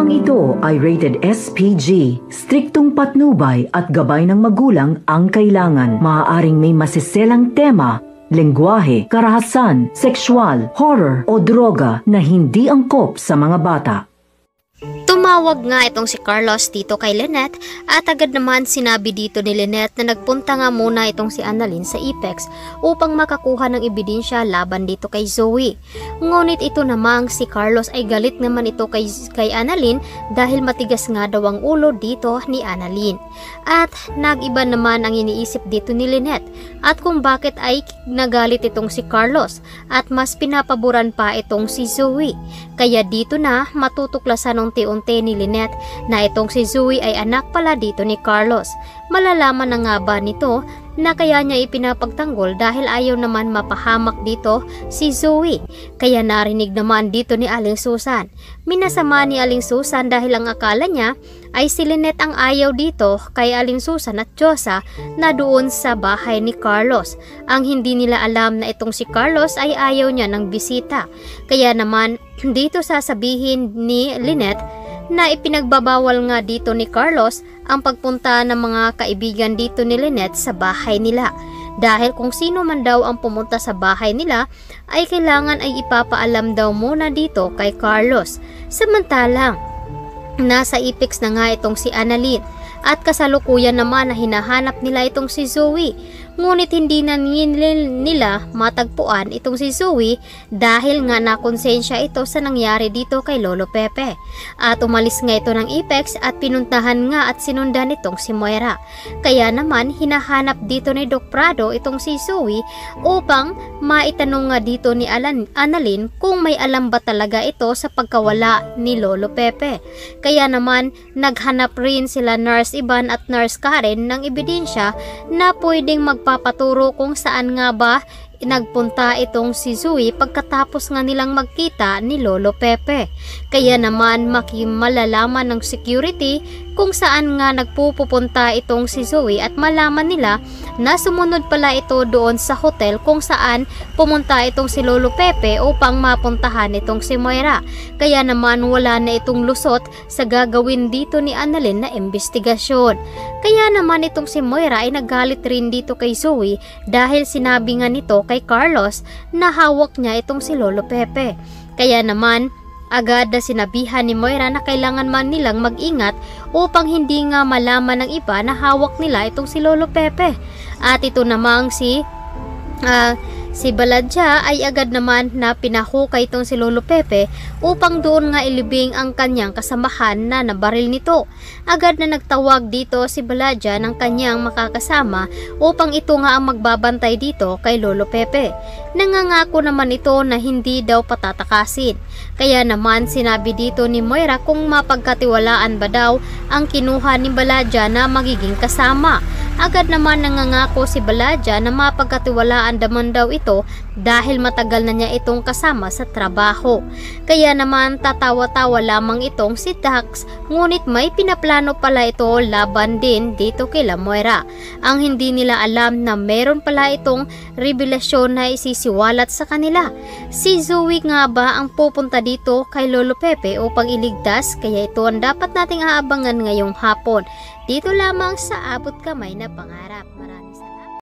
Programang ito ay rated SPG. Striktong patnubay at gabay ng magulang ang kailangan. Maaaring may masiselang tema, lengguwahe, karahasan, sexual, horror o droga na hindi angkop sa mga bata. Tumawag nga itong si Carlos dito kay Lynette at agad naman sinabi dito ni Lynette na nagpunta nga muna itong si Annalyn sa Apex upang makakuha ng ebidensya laban dito kay Zoe. Ngunit ito namang si Carlos ay galit naman ito kay Annalyn dahil matigas nga daw ang ulo dito ni Annalyn. At nag-iba naman ang iniisip dito ni Lynette at kung bakit ay nagalit itong si Carlos at mas pinapaboran pa itong si Zoe. Kaya dito na matutuklasan unti-unti ni Lynette na itong si Zoe ay anak pala dito ni Carlos. Malalaman na nga ba nito na kaya niya ipinapagtanggol dahil ayaw naman mapahamak dito si Zoe. Kaya narinig naman dito ni Aling Susan. Minasama ni Aling Susan dahil ang akala niya ay si Lynette ang ayaw dito kay Aling Susan at Diyosa na doon sa bahay ni Carlos. Ang hindi nila alam na itong si Carlos ay ayaw niya ng bisita. Kaya naman dito sasabihin ni Lynette na ipinagbabawal nga dito ni Carlos ang pagpunta ng mga kaibigan dito ni Lynette sa bahay nila. Dahil kung sino man daw ang pumunta sa bahay nila ay kailangan ay ipapaalam daw muna dito kay Carlos. Samantalang nasa Apex na nga itong si Annalyn at kasalukuyan naman na hinahanap nila itong si Zoe. Ngunit hindi na nila matagpuan itong si Zoe dahil nga nakonsensya ito sa nangyari dito kay Lolo Pepe. At umalis nga ito ng Apex at pinuntahan nga at sinundan itong si Moira. Kaya naman hinahanap dito ni Doc Prado itong si Zoe upang maitanong nga dito ni Annalyn kung may alam ba talaga ito sa pagkawala ni Lolo Pepe. Kaya naman naghanap rin sila Nurse Ivan at Nurse Karen ng ebidensya na pwedeng magpapaturo kung saan nga ba nagpunta itong si Zoe pagkatapos nga nilang magkita ni Lolo Pepe. Kaya naman malalaman ng security kung saan nga nagpupunta itong si Zoe at malaman nila na sumunod pala ito doon sa hotel kung saan pumunta itong si Lolo Pepe upang mapuntahan itong si Moira. Kaya naman wala na itong lusot sa gagawin dito ni Annalyn na investigasyon. Kaya naman itong si Moira ay nagalit rin dito kay Zoe dahil sinabi nga nito kay Carlos na hawak niya itong si Lolo Pepe. Kaya naman agad na sinabihan ni Moira na kailangan man nilang mag-ingat upang hindi nga malaman ng iba na hawak nila itong si Lolo Pepe. At ito namang si Baladja ay agad naman na pinahukay itong si Lolo Pepe upang doon nga ilibing ang kanyang kasamahan na nabaril nito. Agad na nagtawag dito si Baladja ng kanyang makakasama upang ito nga ang magbabantay dito kay Lolo Pepe. Nangangako naman ito na hindi daw patatakasin. Kaya naman sinabi dito ni Moira kung mapagkatiwalaan ba daw ang kinuha ni Baladja na magiging kasama. Agad naman nangangako si Baladja na mapagkatiwalaan naman daw ito dahil matagal na niya itong kasama sa trabaho. Kaya naman tatawa-tawa lamang itong si Dax, ngunit may pinaplano pala ito laban din dito kila Moira. Ang hindi nila alam na meron pala itong revelasyon na isisiwalat sa kanila. Si Zoe nga ba ang pupunta dito kay Lolo Pepe upang iligtas? Kaya ito ang dapat nating aabangan ngayong hapon. Dito lamang sa Abot Kamay na Pangarap.